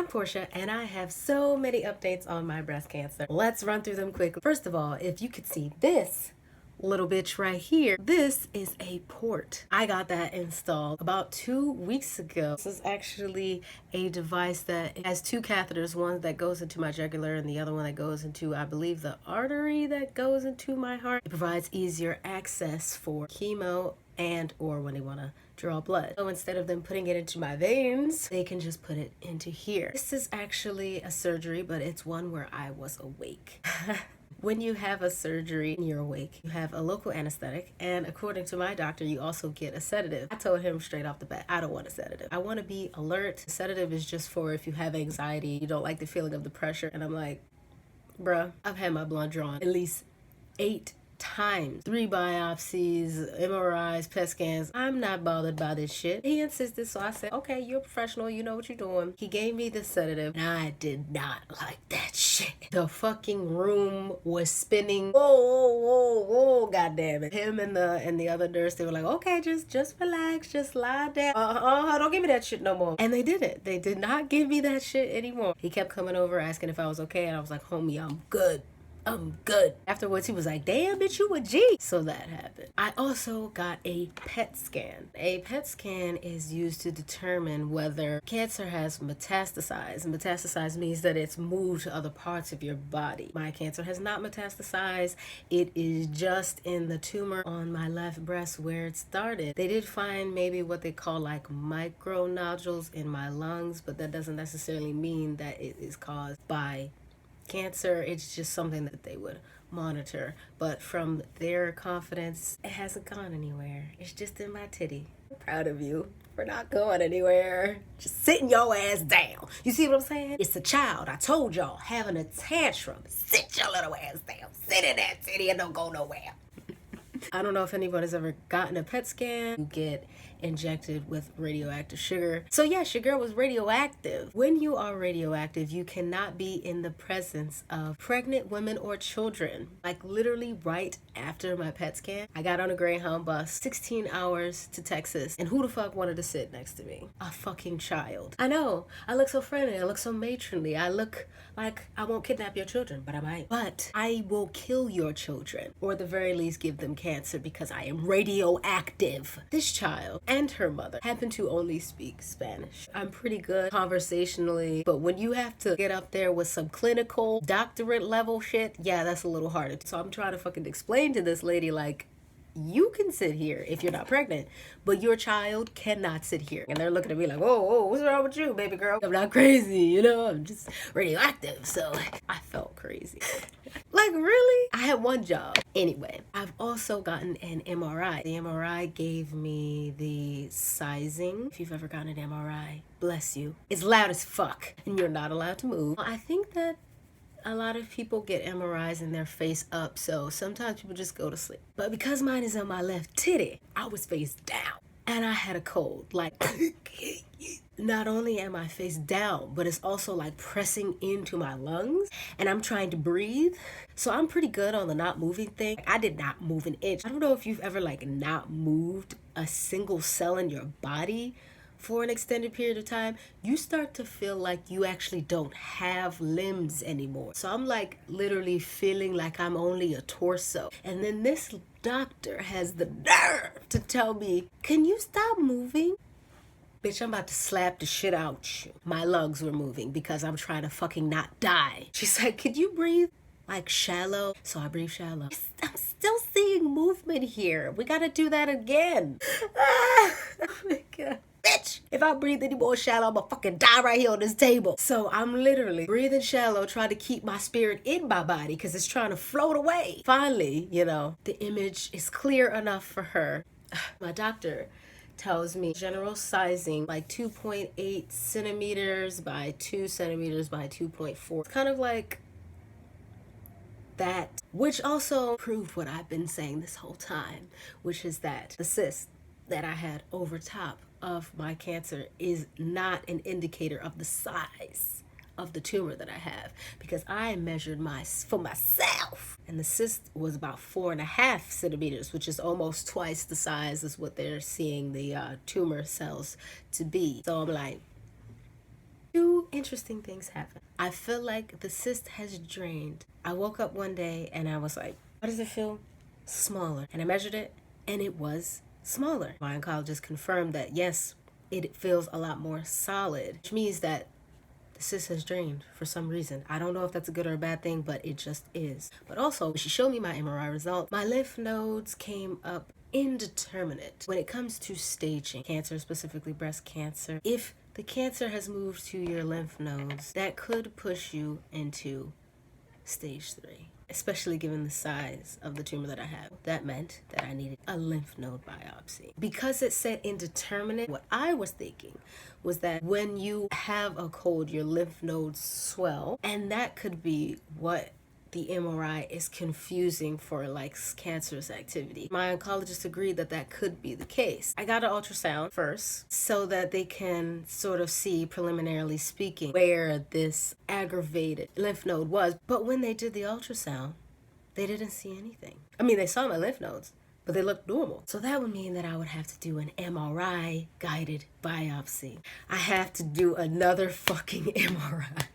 I'm Portia, and I have so many updates on my breast cancer. Let's run through them quickly. First of all, if you could see this little bitch right here, this is a port. I got that installed about 2 weeks ago. This is actually a device that has two catheters, one that goes into my jugular and the other one that goes into, I believe, the artery that goes into my heart. It provides easier access for chemo and or when they want to draw blood. So instead of them putting it into my veins, they can just put it into here. This is actually a surgery, but it's one where I was awake. When you have a surgery and you're awake, you have a local anesthetic, and according to my doctor, you also get a sedative. I told him straight off the bat, I don't want a sedative. I want to be alert. A sedative is just for if you have anxiety, you don't like the feeling of the pressure. And I'm like, bruh, I've had my blood drawn at least 8 times. 3 biopsies, MRIs, PET scans. I'm not bothered by this shit. He insisted, so I said, okay, you're a professional, you know what you're doing. He gave me the sedative, and I did not like that shit. The fucking room was spinning. Whoa, god damn it. Him and the other nurse, they were like, okay, just relax, just lie down. Don't give me that shit no more. And they didn't. They did not give me that shit anymore. He kept coming over asking if I was okay, and I was like, homie, I'm good. Afterwards, he was like, damn, bitch, you a G. So that happened. I also got a PET scan. A PET scan is used to determine whether cancer has metastasized. And metastasized means that it's moved to other parts of your body. My cancer has not metastasized. It is just in the tumor on my left breast where it started. They did find maybe what they call like micro nodules in my lungs, but that doesn't necessarily mean that it is caused by cancer. It's just something that they would monitor, but from their confidence, it hasn't gone anywhere. It's just in my titty. I'm proud of you for not going anywhere. Just sitting your ass down. You see what I'm saying? It's a child. I told y'all, having a tantrum. Sit your little ass down. Sit in that titty and don't go nowhere. I don't know if anyone has ever gotten a PET scan. You get injected with radioactive sugar. So yes, your girl was radioactive. When you are radioactive, you cannot be in the presence of pregnant women or children. Like literally right after my PET scan, I got on a Greyhound bus, 16 hours to Texas. And who the fuck wanted to sit next to me? A fucking child. I know, I look so friendly, I look so matronly, I look like I won't kidnap your children, but I might. But I will kill your children, or at the very least give them cancer because I am radioactive. This child and her mother happen to only speak Spanish. I'm pretty good conversationally, but when you have to get up there with some clinical doctorate level shit, yeah, that's a little harder. So I'm trying to fucking explain to this lady, like, you can sit here if you're not pregnant, but your child cannot sit here. And they're looking at me like, whoa, what's wrong with you, baby girl? I'm not crazy, you know, I'm just radioactive. So I felt crazy. Like, really? I had one job. Anyway, I've also gotten an MRI. The MRI gave me the sizing. If you've ever gotten an MRI, bless you. It's loud as fuck, and you're not allowed to move. I think that a lot of people get MRIs in their face up, so sometimes people just go to sleep. But because mine is on my left titty, I was face down. And I had a cold, like, not only am I face down, but it's also like pressing into my lungs, and I'm trying to breathe. So I'm pretty good on the not moving thing. I did not move an inch. I don't know if you've ever like not moved a single cell in your body for an extended period of time. You start to feel like you actually don't have limbs anymore. So I'm like literally feeling like I'm only a torso. And then this doctor has the nerve to tell me, can you stop moving? Bitch, I'm about to slap the shit out you. My lungs were moving because I'm trying to fucking not die. She's like, could you breathe like shallow? So I breathe shallow. I'm still seeing movement here. We gotta do that again. Oh my God. Bitch, if I breathe any more shallow, I'm gonna fucking die right here on this table. So I'm literally breathing shallow, trying to keep my spirit in my body because it's trying to float away. Finally, you know, the image is clear enough for her. My doctor tells me general sizing like 2.8 centimeters by 2 centimeters by 2.4. It's kind of like that, which also proved what I've been saying this whole time, which is that the cyst that I had over top of my cancer is not an indicator of the size of the tumor that I have, because I measured for myself, and the cyst was about 4.5 centimeters, which is almost twice the size as what they're seeing the tumor cells to be. So I'm like, Two interesting things happened. I feel like the cyst has drained. I woke up one day and I was like, why does it feel smaller? And I measured it and it was smaller. My oncologist confirmed that yes, it feels a lot more solid, which means that the cyst has drained for some reason. I don't know if that's a good or a bad thing, but it just is. But also, she showed me my MRI result. My lymph nodes came up indeterminate. When it comes to staging cancer, specifically breast cancer, if the cancer has moved to your lymph nodes, that could push you into stage 3. Especially given the size of the tumor that I have. That meant that I needed a lymph node biopsy. Because it said indeterminate, what I was thinking was that when you have a cold, your lymph nodes swell, and that could be what the MRI is confusing for like cancerous activity. My oncologist agreed that that could be the case. I got an ultrasound first so that they can sort of see, preliminarily speaking, where this aggravated lymph node was. But when they did the ultrasound, they didn't see anything. I mean, they saw my lymph nodes, but they looked normal. So that would mean that I would have to do an MRI guided biopsy. I have to do another fucking MRI.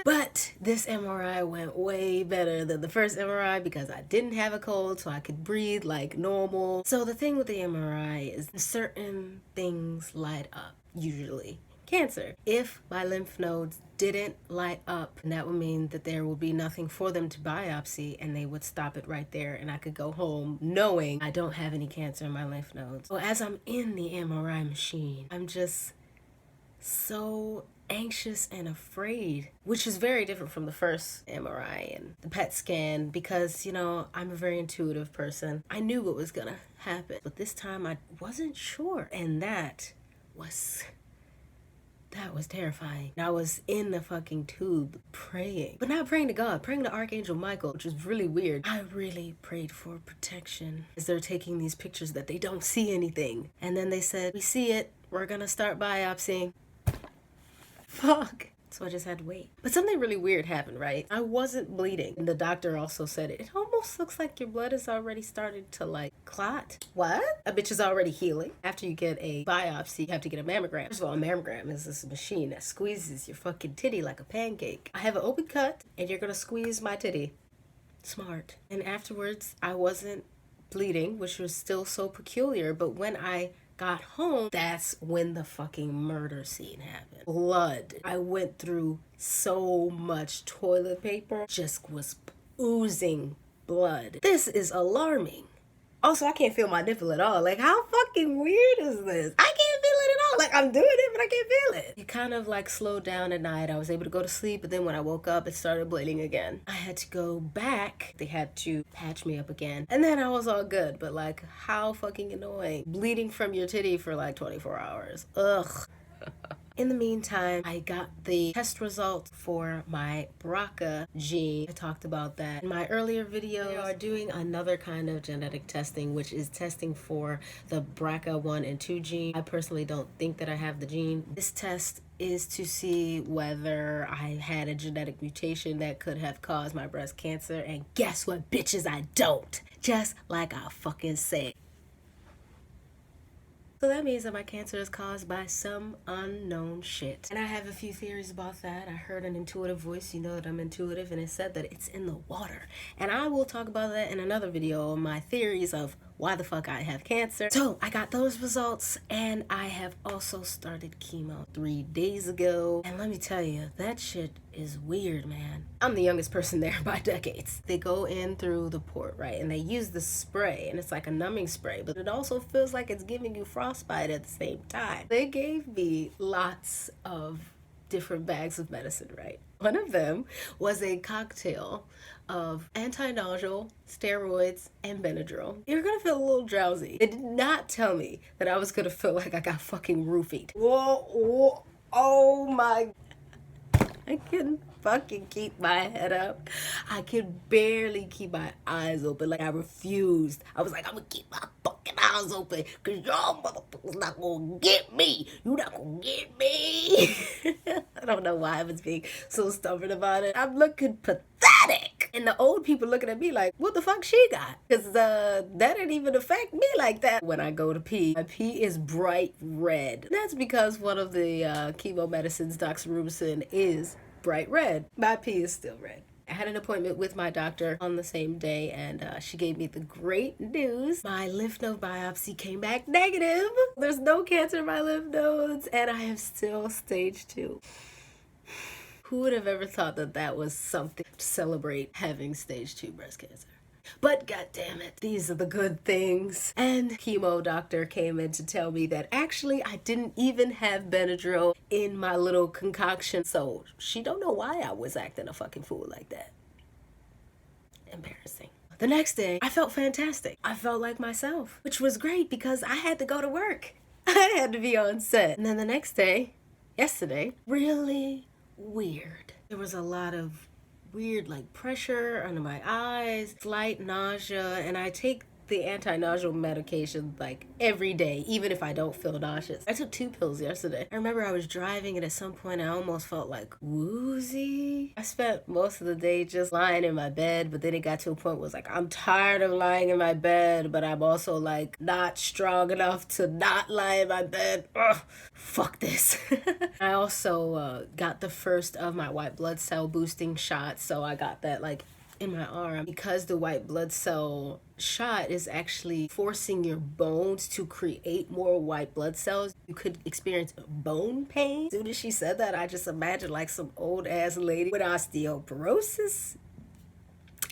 But this MRI went way better than the first MRI because I didn't have a cold, so I could breathe like normal. So the thing with the MRI is certain things light up, usually. Cancer. If my lymph nodes didn't light up, that would mean that there would be nothing for them to biopsy and they would stop it right there and I could go home knowing I don't have any cancer in my lymph nodes. So as I'm in the MRI machine, I'm just so anxious and afraid, which is very different from the first MRI and the PET scan because, you know, I'm a very intuitive person. I knew what was gonna happen, but this time I wasn't sure, and that was terrifying. I was in the fucking tube praying, but not praying to God, praying to Archangel Michael, which was really weird. I really prayed for protection as they're taking these pictures that they don't see anything. And then they said, we see it, we're gonna start biopsying. Fuck. So I just had to wait. But something really weird happened, right? I wasn't bleeding. And the doctor also said it almost looks like your blood has already started to like clot. What? A bitch is already healing. After you get a biopsy, you have to get a mammogram. First of all, a mammogram is this machine that squeezes your fucking titty like a pancake. I have an open cut and you're gonna squeeze my titty. Smart. And afterwards, I wasn't bleeding, which was still so peculiar. But when I got home, that's when the fucking murder scene happened. Blood. I went through so much toilet paper, just was oozing blood. This is alarming. Also, I can't feel my nipple at all. Like, how fucking weird is this? I can't feel it at all. Like, I'm doing it, but I can't feel it. It kind of like slowed down at night. I was able to go to sleep, but then when I woke up, it started bleeding again. I had to go back. They had to patch me up again. And then I was all good, but like, how fucking annoying. Bleeding from your titty for like 24 hours. Ugh. In the meantime, I got the test result for my BRCA gene. I talked about that in my earlier video. They are doing another kind of genetic testing, which is testing for the BRCA1 and 2 gene. I personally don't think that I have the gene. This test is to see whether I had a genetic mutation that could have caused my breast cancer. And guess what, bitches, I don't. Just like I fucking said. So that means that my cancer is caused by some unknown shit. And I have a few theories about that. I heard an intuitive voice, you know that I'm intuitive, and it said that it's in the water. And I will talk about that in another video on my theories of why the fuck I have cancer. So I got those results, and I have also started chemo 3 days ago. And let me tell you, that shit is weird, man. I'm the youngest person there by decades. They go in through the port, right? And they use the spray, and it's like a numbing spray, but it also feels like it's giving you frostbite at the same time. They gave me lots of different bags of medicine, right? One of them was a cocktail of anti-nausal, steroids, and Benadryl. You're gonna feel a little drowsy. They did not tell me that I was gonna feel like I got fucking roofied. Whoa, oh my. I couldn't fucking keep my head up. I could barely keep my eyes open. Like, I refused. I was like, I'm gonna keep my fucking eyes open because y'all motherfuckers not gonna get me. You not gonna get me. I don't know why I was being so stubborn about it. I'm looking pathetic. And the old people looking at me like, what the fuck she got? Because that didn't even affect me like that. When I go to pee, my pee is bright red. That's because one of the chemo medicines doxorubicin is bright red. My pee is still red. I had an appointment with my doctor on the same day, and she gave me the great news. My lymph node biopsy came back negative. There's no cancer in my lymph nodes, and I am still stage 2. Who would have ever thought that that was something to celebrate having stage 2 breast cancer? But goddammit, these are the good things. And chemo doctor came in to tell me that actually I didn't even have Benadryl in my little concoction. So she don't know why I was acting a fucking fool like that. Embarrassing. The next day, I felt fantastic. I felt like myself, which was great because I had to go to work. I had to be on set. And then the next day, yesterday, really weird. There was a lot of weird like pressure under my eyes, slight nausea, and I take the anti-nausea medication like every day, even if I don't feel nauseous. I took 2 pills yesterday. I remember I was driving and at some point I almost felt like woozy. I spent most of the day just lying in my bed, but then it got to a point where it was like, I'm tired of lying in my bed, but I'm also like not strong enough to not lie in my bed. Ugh, fuck this. I also got the first of my white blood cell boosting shots, so I got that like in my arm because the white blood cell shot is actually forcing your bones to create more white blood cells. You could experience bone pain. As soon as she said that, I just imagined like some old ass lady with osteoporosis.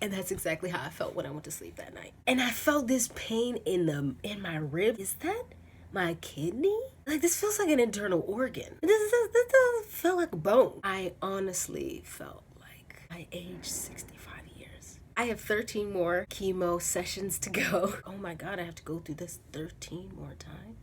And that's exactly how I felt when I went to sleep that night. And I felt this pain in my rib. Is that my kidney? Like, this feels like an internal organ. This doesn't feel like a bone. I honestly felt like I aged 65 years. I have 13 more chemo sessions to go. Oh my God, I have to go through this 13 more times.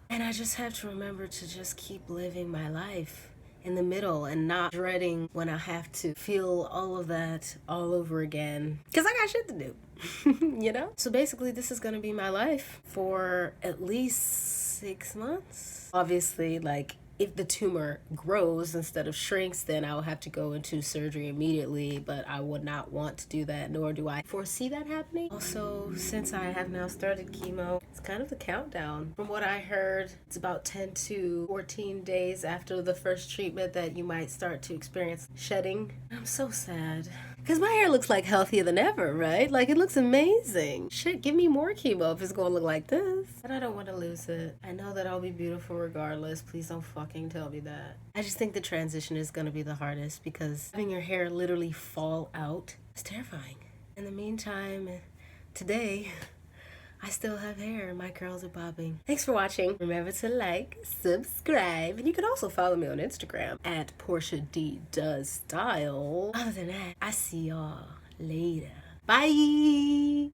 And I just have to remember to just keep living my life in the middle and not dreading when I have to feel all of that all over again. Because I got shit to do, you know? So basically, this is going to be my life for at least 6 months. Obviously, like, if the tumor grows instead of shrinks, then I'll have to go into surgery immediately, but I would not want to do that, nor do I foresee that happening. Also, since I have now started chemo, it's kind of the countdown. From what I heard, it's about 10 to 14 days after the first treatment that you might start to experience shedding. I'm so sad. Because my hair looks like healthier than ever, right? Like, it looks amazing. Shit, give me more chemo if it's gonna look like this. But I don't want to lose it. I know that I'll be beautiful regardless. Please don't fucking tell me that. I just think the transition is gonna be the hardest because having your hair literally fall out is terrifying. In the meantime, today, I still have hair and my curls are bobbing. Thanks for watching. Remember to like, subscribe, and you can also follow me on Instagram at Portia D Does Style. Other than that, I see y'all later. Bye.